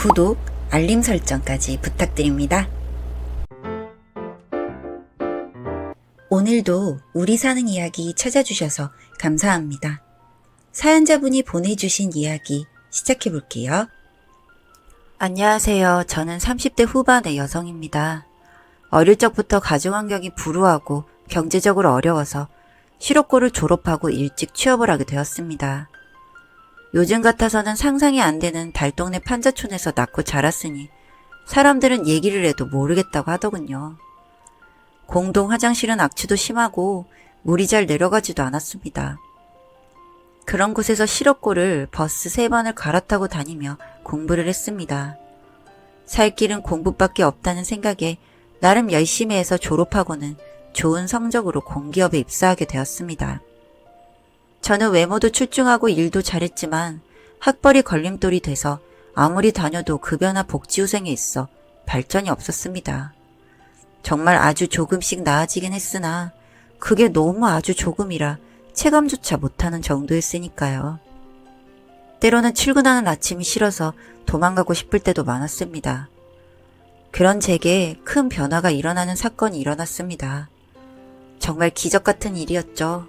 구독, 알림 설정까지 부탁드립니다. 오늘도 우리 사는 이야기 찾아주셔서 감사합니다. 사연자분이 보내주신 이야기 시작해볼게요. 안녕하세요. 저는 30대 후반의 여성입니다. 어릴 적부터 가정환경이 불우하고 경제적으로 어려워서 실업고를 졸업하고 일찍 취업을 하게 되었습니다. 요즘 같아서는 상상이 안 되는 달동네 판자촌에서 낳고 자랐으니 사람들은 얘기를 해도 모르겠다고 하더군요. 공동 화장실은 악취도 심하고 물이 잘 내려가지도 않았습니다. 그런 곳에서 실업고를 버스 3번을 갈아타고 다니며 공부를 했습니다. 살 길은 공부밖에 없다는 생각에 나름 열심히 해서 졸업하고는 좋은 성적으로 공기업에 입사하게 되었습니다. 저는 외모도 출중하고 일도 잘했지만 학벌이 걸림돌이 돼서 아무리 다녀도 급여나 복지후생에 있어 발전이 없었습니다. 정말 아주 조금씩 나아지긴 했으나 그게 너무 아주 조금이라 체감조차 못하는 정도였으니까요. 때로는 출근하는 아침이 싫어서 도망가고 싶을 때도 많았습니다. 그런 제게 큰 변화가 일어나는 사건이 일어났습니다. 정말 기적 같은 일이었죠.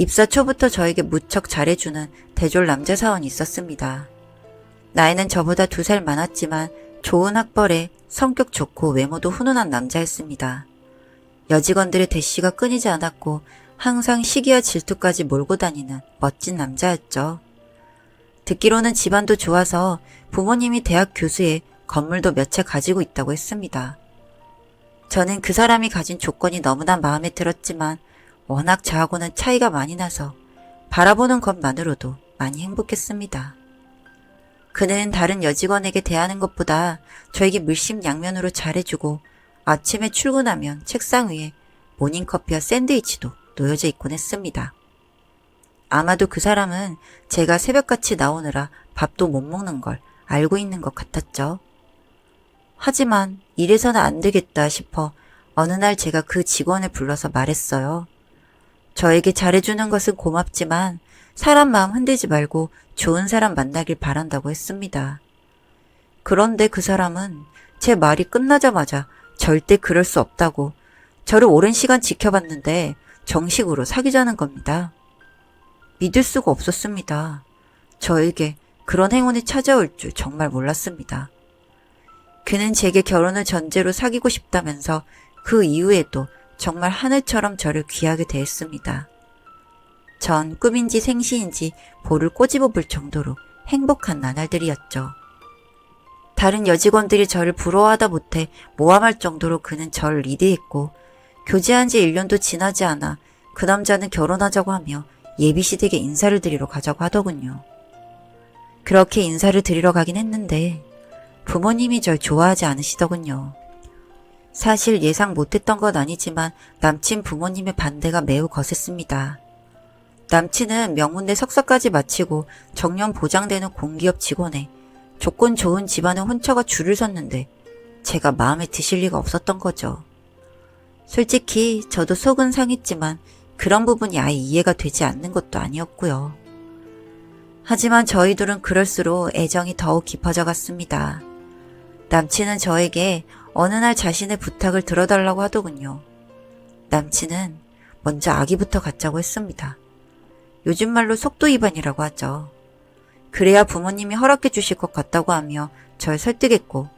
입사 초부터 저에게 무척 잘해주는 대졸 남자 사원이 있었습니다. 나이는 저보다 2살 많았지만 좋은 학벌에 성격 좋고 외모도 훈훈한 남자였습니다. 여직원들의 대시가 끊이지 않았고 항상 시기와 질투까지 몰고 다니는 멋진 남자였죠. 듣기로는 집안도 좋아서 부모님이 대학 교수에 건물도 몇 채 가지고 있다고 했습니다. 저는 그 사람이 가진 조건이 너무나 마음에 들었지만 워낙 저하고는 차이가 많이 나서 바라보는 것만으로도 많이 행복했습니다. 그는 다른 여직원에게 대하는 것보다 저에게 물심양면으로 잘해주고 아침에 출근하면 책상 위에 모닝커피와 샌드위치도 놓여져 있곤 했습니다. 아마도 그 사람은 제가 새벽같이 나오느라 밥도 못 먹는 걸 알고 있는 것 같았죠. 하지만 이래서는 안 되겠다 싶어 어느 날 제가 그 직원을 불러서 말했어요. 저에게 잘해주는 것은 고맙지만 사람 마음 흔들지 말고 좋은 사람 만나길 바란다고 했습니다. 그런데 그 사람은 제 말이 끝나자마자 절대 그럴 수 없다고 저를 오랜 시간 지켜봤는데 정식으로 사귀자는 겁니다. 믿을 수가 없었습니다. 저에게 그런 행운이 찾아올 줄 정말 몰랐습니다. 그는 제게 결혼을 전제로 사귀고 싶다면서 그 이후에도 정말 하늘처럼 저를 귀하게 대했습니다. 전 꿈인지 생시인지 볼을 꼬집어 볼 정도로 행복한 나날들이었죠. 다른 여직원들이 저를 부러워하다 못해 모함할 정도로 그는 저를 리드했고 교제한 지 1년도 지나지 않아 그 남자는 결혼하자고 하며 예비시댁에 인사를 드리러 가자고 하더군요. 그렇게 인사를 드리러 가긴 했는데 부모님이 절 좋아하지 않으시더군요. 사실 예상 못했던 건 아니지만 남친 부모님의 반대가 매우 거셌습니다. 남친은 명문대 석사까지 마치고 정년 보장되는 공기업 직원에 조건 좋은 집안의 혼처가 줄을 섰는데 제가 마음에 드실 리가 없었던 거죠. 솔직히 저도 속은 상했지만 그런 부분이 아예 이해가 되지 않는 것도 아니었고요. 하지만 저희 둘은 그럴수록 애정이 더욱 깊어져 갔습니다. 남친은 저에게 어느 날 자신의 부탁을 들어달라고 하더군요. 남친은 먼저 아기부터 갖자고 했습니다. 요즘 말로 속도 위반이라고 하죠. 그래야 부모님이 허락해 주실 것 같다고 하며 절 설득했고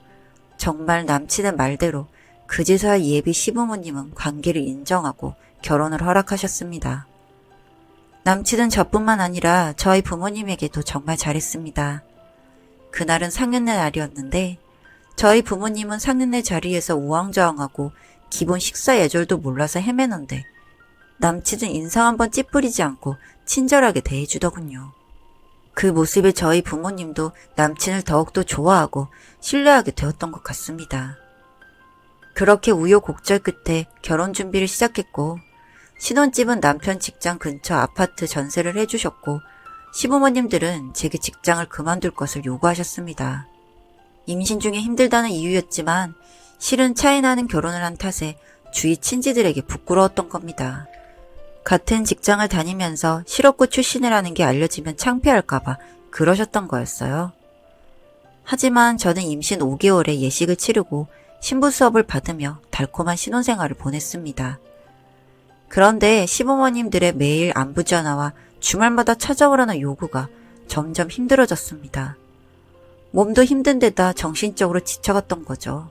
정말 남친의 말대로 그제서야 예비 시부모님은 관계를 인정하고 결혼을 허락하셨습니다. 남친은 저뿐만 아니라 저희 부모님에게도 정말 잘했습니다. 그날은 상견례 날이었는데 저희 부모님은 상견례 자리에서 우왕좌왕하고 기본 식사 예절도 몰라서 헤매는데 남친은 인상 한번 찌푸리지 않고 친절하게 대해주더군요. 그 모습에 저희 부모님도 남친을 더욱더 좋아하고 신뢰하게 되었던 것 같습니다. 그렇게 우여곡절 끝에 결혼 준비를 시작했고 신혼집은 남편 직장 근처 아파트 전세를 해주셨고 시부모님들은 제게 직장을 그만둘 것을 요구하셨습니다. 임신 중에 힘들다는 이유였지만 실은 차이나는 결혼을 한 탓에 주위 친지들에게 부끄러웠던 겁니다. 같은 직장을 다니면서 실업고 출신이라는 게 알려지면 창피할까봐 그러셨던 거였어요. 하지만 저는 임신 5개월에 예식을 치르고 신부 수업을 받으며 달콤한 신혼생활을 보냈습니다. 그런데 시부모님들의 매일 안부 전화와 주말마다 찾아오라는 요구가 점점 힘들어졌습니다. 몸도 힘든 데다 정신적으로 지쳐갔던 거죠.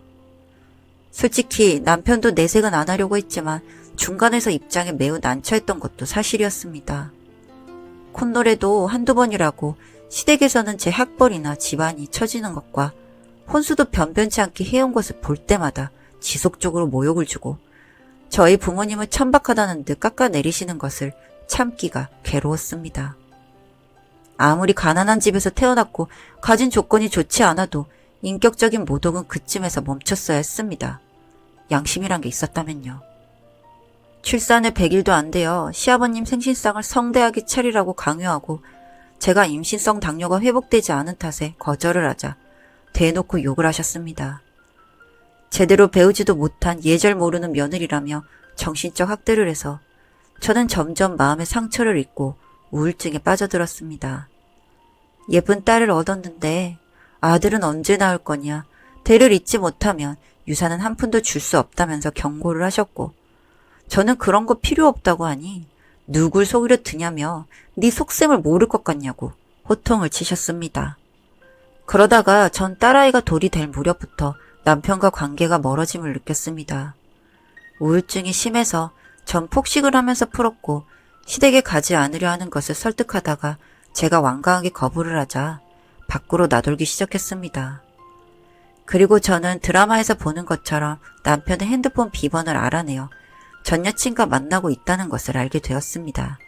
솔직히 남편도 내색은 안 하려고 했지만 중간에서 입장에 매우 난처했던 것도 사실이었습니다. 콧노래도 한두 번이라고 시댁에서는 제 학벌이나 집안이 처지는 것과 혼수도 변변치 않게 해온 것을 볼 때마다 지속적으로 모욕을 주고 저희 부모님을 천박하다는 듯 깎아내리시는 것을 참기가 괴로웠습니다. 아무리 가난한 집에서 태어났고 가진 조건이 좋지 않아도 인격적인 모독은 그쯤에서 멈췄어야 했습니다. 양심이란 게 있었다면요. 출산에 100일도 안 되어 시아버님 생신상을 성대하게 차리라고 강요하고 제가 임신성 당뇨가 회복되지 않은 탓에 거절을 하자 대놓고 욕을 하셨습니다. 제대로 배우지도 못한 예절 모르는 며느리라며 정신적 학대를 해서 저는 점점 마음의 상처를 입고 우울증에 빠져들었습니다. 예쁜 딸을 얻었는데 아들은 언제 낳을 거냐, 대를 잇지 못하면 유산은 한 푼도 줄 수 없다면서 경고를 하셨고 저는 그런 거 필요 없다고 하니 누굴 속이려 드냐며 네 속셈을 모를 것 같냐고 호통을 치셨습니다. 그러다가 전 딸아이가 돌이 될 무렵부터 남편과 관계가 멀어짐을 느꼈습니다. 우울증이 심해서 전 폭식을 하면서 풀었고 시댁에 가지 않으려 하는 것을 설득하다가 제가 완강하게 거부를 하자 밖으로 나돌기 시작했습니다. 그리고 저는 드라마에서 보는 것처럼 남편의 핸드폰 비번을 알아내어 전 여친과 만나고 있다는 것을 알게 되었습니다.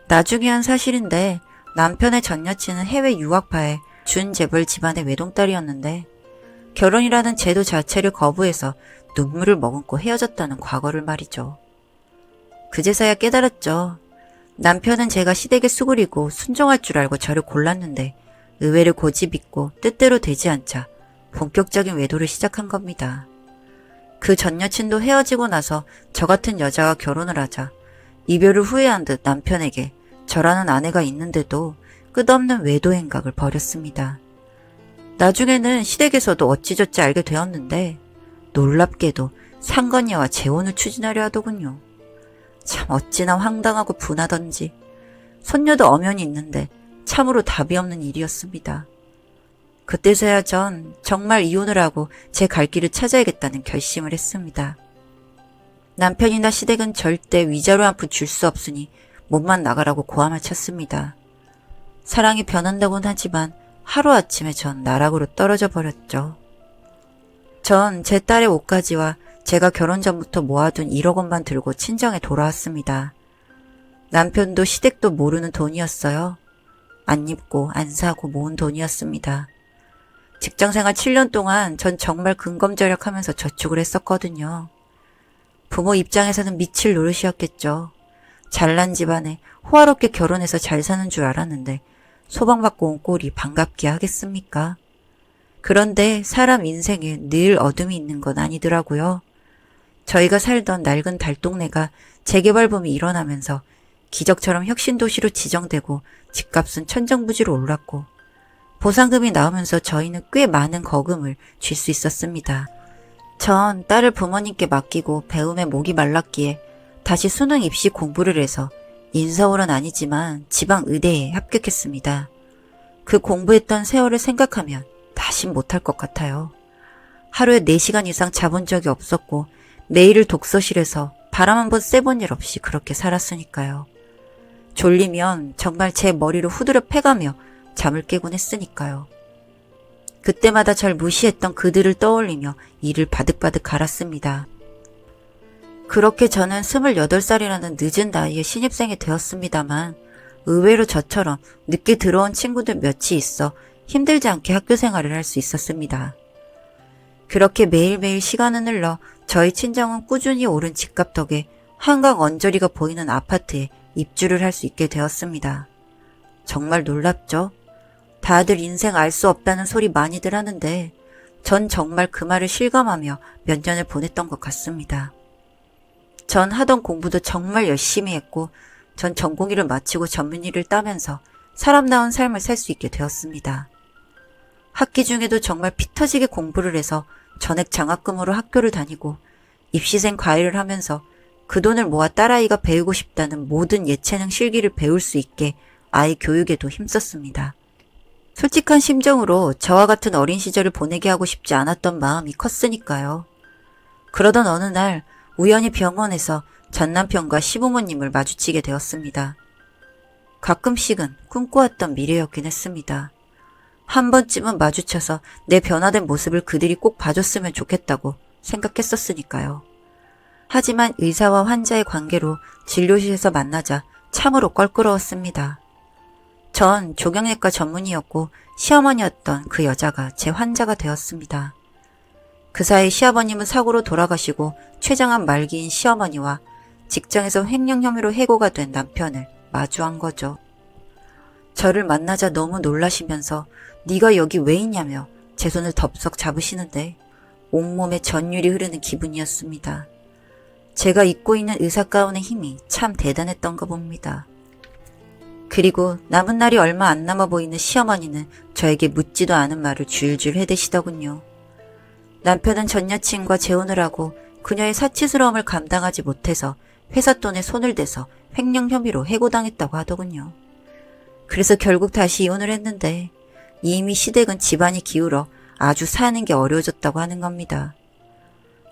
나중에 한 사실인데 남편의 전 여친은 해외 유학파의 준재벌 집안의 외동딸이었는데 결혼이라는 제도 자체를 거부해서 눈물을 머금고 헤어졌다는 과거를 말이죠. 그제서야 깨달았죠. 남편은 제가 시댁에 수그리고 순종할 줄 알고 저를 골랐는데 의외로 고집있고 뜻대로 되지 않자 본격적인 외도를 시작한 겁니다. 그 전 여친도 헤어지고 나서 저 같은 여자와 결혼을 하자 이별을 후회한 듯 남편에게 저라는 아내가 있는데도 끝없는 외도 행각을 벌였습니다. 나중에는 시댁에서도 어찌저찌 알게 되었는데 놀랍게도 상건녀와 재혼을 추진하려 하더군요. 참 어찌나 황당하고 분하던지 손녀도 엄연히 있는데 참으로 답이 없는 일이었습니다. 그때서야 전 정말 이혼을 하고 제 갈 길을 찾아야겠다는 결심을 했습니다. 남편이나 시댁은 절대 위자료 한 푼 줄 수 없으니 몸만 나가라고 고함을 쳤습니다. 사랑이 변한다고는 하지만 하루아침에 전 나락으로 떨어져 버렸죠. 전 제 딸의 옷가지와 제가 결혼 전부터 모아둔 1억 원만 들고 친정에 돌아왔습니다. 남편도 시댁도 모르는 돈이었어요. 안 입고 안 사고 모은 돈이었습니다. 직장생활 7년 동안 전 정말 근검절약하면서 저축을 했었거든요. 부모 입장에서는 미칠 노릇이었겠죠. 잘난 집안에 호화롭게 결혼해서 잘 사는 줄 알았는데 소방받고 온 꼴이 반갑게 하겠습니까? 그런데 사람 인생에 늘 어둠이 있는 건 아니더라고요. 저희가 살던 낡은 달동네가 재개발붐이 일어나면서 기적처럼 혁신도시로 지정되고 집값은 천정부지로 올랐고 보상금이 나오면서 저희는 꽤 많은 거금을 쥘 수 있었습니다. 전 딸을 부모님께 맡기고 배움에 목이 말랐기에 다시 수능 입시 공부를 해서 인서울은 아니지만 지방 의대에 합격했습니다. 그 공부했던 세월을 생각하면 다신 못할 것 같아요. 하루에 4시간 이상 자본 적이 없었고 매일을 독서실에서 바람 한 번 쐬본 일 없이 그렇게 살았으니까요. 졸리면 정말 제 머리로 후드려 패가며 잠을 깨곤 했으니까요. 그때마다 절 무시했던 그들을 떠올리며 이를 바득바득 갈았습니다. 그렇게 저는 28살이라는 늦은 나이에 신입생이 되었습니다만 의외로 저처럼 늦게 들어온 친구들 몇이 있어 힘들지 않게 학교 생활을 할 수 있었습니다. 그렇게 매일매일 시간은 흘러 저희 친정은 꾸준히 오른 집값 덕에 한강 언저리가 보이는 아파트에 입주를 할 수 있게 되었습니다. 정말 놀랍죠? 다들 인생 알 수 없다는 소리 많이들 하는데 전 정말 그 말을 실감하며 몇 년을 보냈던 것 같습니다. 전 하던 공부도 정말 열심히 했고 전 전공의를 마치고 전문의를 따면서 사람다운 삶을 살 수 있게 되었습니다. 학기 중에도 정말 피 터지게 공부를 해서 전액 장학금으로 학교를 다니고 입시생 과외를 하면서 그 돈을 모아 딸아이가 배우고 싶다는 모든 예체능 실기를 배울 수 있게 아이 교육에도 힘썼습니다. 솔직한 심정으로 저와 같은 어린 시절을 보내게 하고 싶지 않았던 마음이 컸으니까요. 그러던 어느 날 우연히 병원에서 전 남편과 시부모님을 마주치게 되었습니다. 가끔씩은 꿈꿔왔던 미래였긴 했습니다. 한 번쯤은 마주쳐서 내 변화된 모습을 그들이 꼭 봐줬으면 좋겠다고 생각했었으니까요. 하지만 의사와 환자의 관계로 진료실에서 만나자 참으로 껄끄러웠습니다. 전 조경내과 전문의였고 시어머니였던 그 여자가 제 환자가 되었습니다. 그 사이 시아버님은 사고로 돌아가시고 췌장암 말기인 시어머니와 직장에서 횡령 혐의로 해고가 된 남편을 마주한 거죠. 저를 만나자 너무 놀라시면서 네가 여기 왜 있냐며 제 손을 덥석 잡으시는데 온몸에 전율이 흐르는 기분이었습니다. 제가 입고 있는 의사가운의 힘이 참 대단했던가 봅니다. 그리고 남은 날이 얼마 안 남아 보이는 시어머니는 저에게 묻지도 않은 말을 줄줄 해대시더군요. 남편은 전 여친과 재혼을 하고 그녀의 사치스러움을 감당하지 못해서 회사 돈에 손을 대서 횡령 혐의로 해고당했다고 하더군요. 그래서 결국 다시 이혼을 했는데 이미 시댁은 집안이 기울어 아주 사는 게 어려워졌다고 하는 겁니다.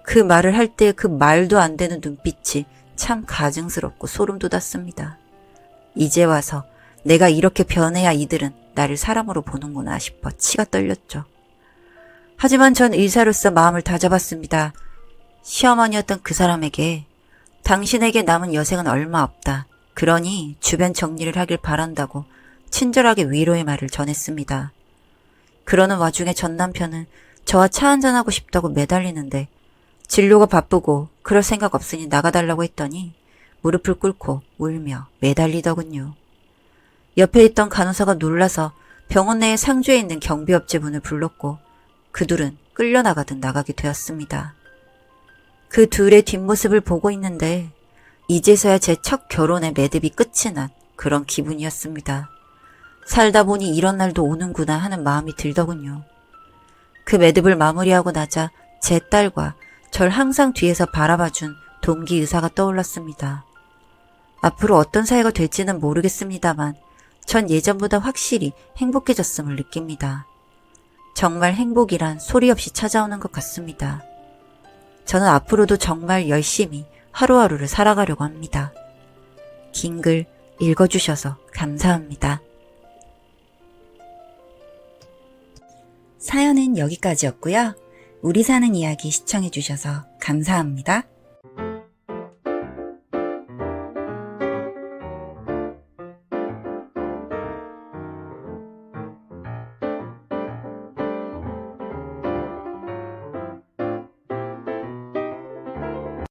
그 말을 할 때 그 말도 안 되는 눈빛이 참 가증스럽고 소름 돋았습니다. 이제 와서 내가 이렇게 변해야 이들은 나를 사람으로 보는구나 싶어 치가 떨렸죠. 하지만 전 의사로서 마음을 다잡았습니다. 시어머니였던 그 사람에게 당신에게 남은 여생은 얼마 없다. 그러니 주변 정리를 하길 바란다고 친절하게 위로의 말을 전했습니다. 그러는 와중에 전 남편은 저와 차 한잔하고 싶다고 매달리는데 진료가 바쁘고 그럴 생각 없으니 나가달라고 했더니 무릎을 꿇고 울며 매달리더군요. 옆에 있던 간호사가 놀라서 병원 내에 상주에 있는 경비업체 분을 불렀고 그 둘은 끌려나가듯 나가게 되었습니다. 그 둘의 뒷모습을 보고 있는데 이제서야 제 첫 결혼의 매듭이 끝이 난 그런 기분이었습니다. 살다 보니 이런 날도 오는구나 하는 마음이 들더군요. 그 매듭을 마무리하고 나자 제 딸과 절 항상 뒤에서 바라봐준 동기 의사가 떠올랐습니다. 앞으로 어떤 사이가 될지는 모르겠습니다만 전 예전보다 확실히 행복해졌음을 느낍니다. 정말 행복이란 소리 없이 찾아오는 것 같습니다. 저는 앞으로도 정말 열심히 하루하루를 살아가려고 합니다. 긴 글 읽어주셔서 감사합니다. 사연은 여기까지였고요. 우리 사는 이야기 시청해주셔서 감사합니다.